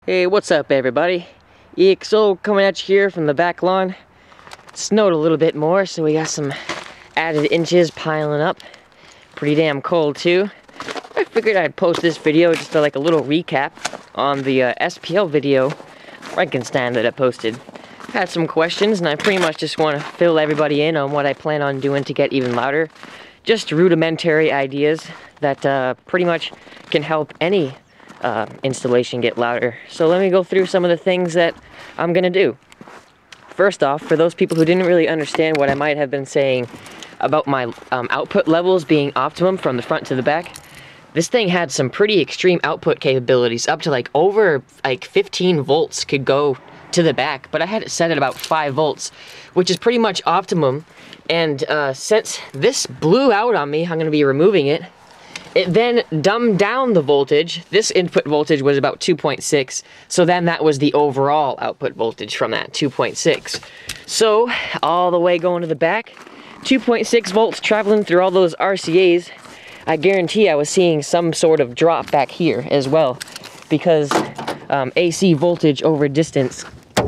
Hey, what's up everybody? EXO coming at you here from the back lawn. It snowed a little bit more, so we got some added inches piling up. Pretty damn cold too. I figured I'd post this video just to like a little recap on the SPL video, FRANKENSTEIN, that I posted. Had some questions and I pretty much just want to fill everybody in on what I plan on doing to get even louder. Just rudimentary ideas that pretty much can help any installation get louder. So let me go through some of the things that I'm gonna do. First off, for those people who didn't really understand what I might have been saying about my output levels being optimum from the front to the back, this thing had some pretty extreme output capabilities, up to like over like 15 volts could go to the back, but I had it set at about 5 volts, which is pretty much optimum. And since this blew out on me, I'm gonna be removing it. It then dumbed down the voltage. This input voltage was about 2.6, so then that was the overall output voltage from that, 2.6. So, all the way going to the back, 2.6 volts traveling through all those RCAs. I guarantee I was seeing some sort of drop back here as well, because AC voltage over distance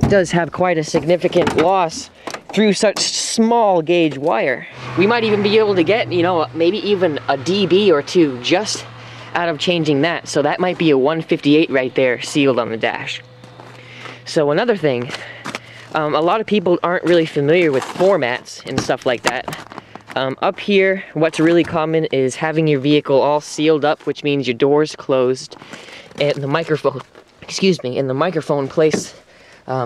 does have quite a significant loss through such small gauge wire. We might even be able to get, you know, maybe even a dB or two just out of changing that. So that might be a 158 right there sealed on the dash. So another thing, a lot of people aren't really familiar with formats and stuff like that. Up here, what's really common is having your vehicle all sealed up, which means your door's closed, and the microphone, and the microphone placed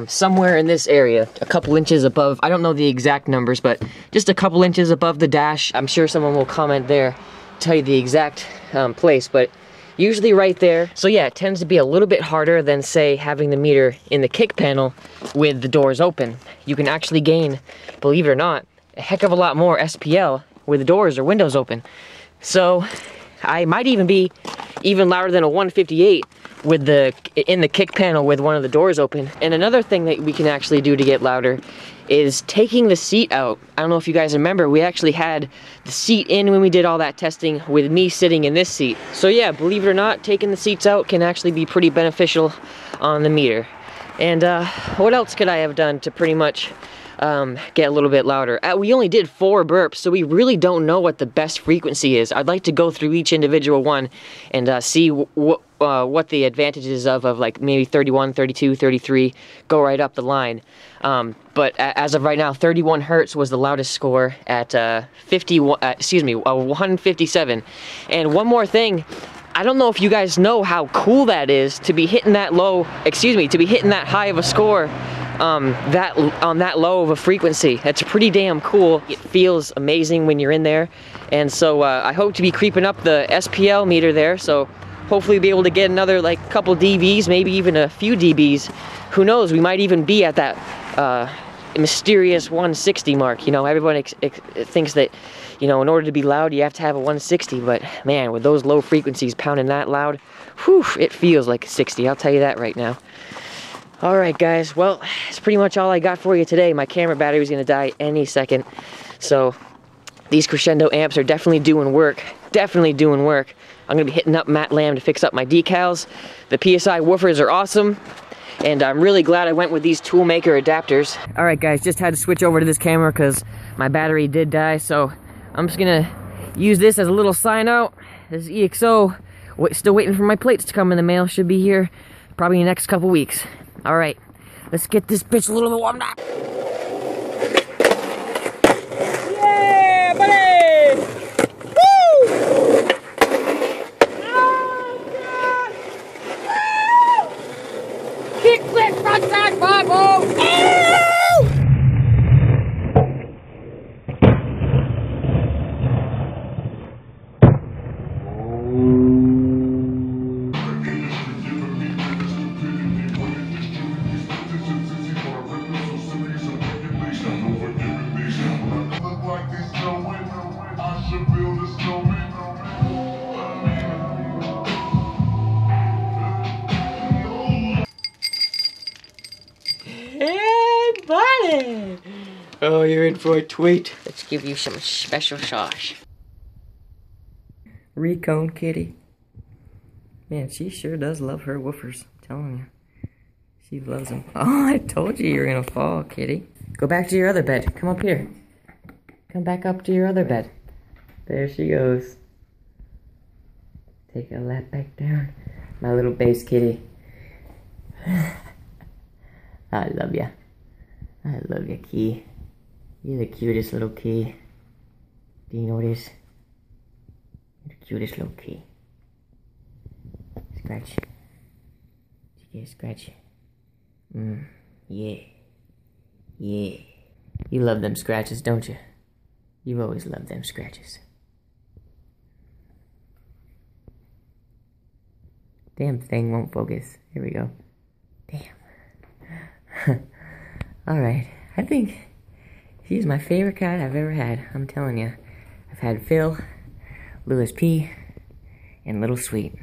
somewhere in this area, a couple inches above, I don't know the exact numbers, but just a couple inches above the dash. I'm sure someone will comment there, tell you the exact place, but usually right there. So yeah, it tends to be a little bit harder than, say, having the meter in the kick panel with the doors open. You can actually gain, believe it or not, a heck of a lot more SPL with the doors or windows open. So I might even be even louder than a 158 with in the kick panel with one of the doors open. And another thing that we can actually do to get louder is taking the seat out. I don't know if you guys remember, we actually had the seat in when we did all that testing with me sitting in this seat. So yeah, believe it or not, taking the seats out can actually be pretty beneficial on the meter. And what else could I have done to pretty much get a little bit louder? We only did 4 burps, so we really don't know what the best frequency is. I'd like to go through each individual one and see what the advantages of like maybe 31, 32, 33, go right up the line. But as of right now, 31 hertz was the loudest score at 157. And one more thing, I don't know if you guys know how cool that is to be hitting that to be hitting that high of a score on that low of a frequency. That's pretty damn cool. It feels amazing when you're in there. And so I hope to be creeping up the SPL meter there, so hopefully be able to get another like couple dBs, maybe even a few dBs. Who knows, we might even be at that mysterious 160 mark. You know, everyone thinks that, you know, in order to be loud you have to have a 160, but man, with those low frequencies pounding that loud, whew, it feels like 60, I'll tell you that right now. Alright guys, well, that's pretty much all I got for you today. My camera battery is going to die any second, so these Crescendo amps are definitely doing work. Definitely doing work. I'm going to be hitting up Matt Lamb to fix up my decals. The PSI woofers are awesome, and I'm really glad I went with these Toolmaker adapters. Alright guys, just had to switch over to this camera because my battery did die, so I'm just going to use this as a little sign out. This is EXO. Still waiting for my plates to come in the mail. Should be here probably in the next couple weeks. Alright, let's get this bitch a little bit warmed up. Yeah, buddy! Woo! Oh, God! Woo! Kick, flip, front side, 5-0! Hey, buddy! Oh, you're in for a tweet. Let's give you some special sauce. Recone kitty. Man, she sure does love her woofers. I'm telling you. She loves them. Oh, I told you were gonna fall, kitty. Go back to your other bed. Come up here. Come back up to your other bed. There she goes. Take a lap back down. My little bass kitty. I love ya. I love ya, Key. You're the cutest little Key. Do you notice? You're the cutest little Key. Scratch. Did you get a scratch? Yeah. Yeah. You love them scratches, don't you? You've always loved them scratches. Damn thing won't focus. Here we go. Damn. Alright. I think she's my favorite cat I've ever had. I'm telling you. I've had Phil, Louis P, and Little Sweet.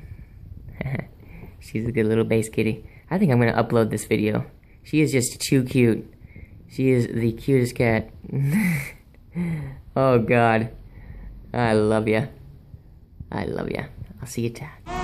She's a good little bass kitty. I think I'm going to upload this video. She is just too cute. She is the cutest cat. Oh, God. I love ya. I love ya. I'll see you, Tad.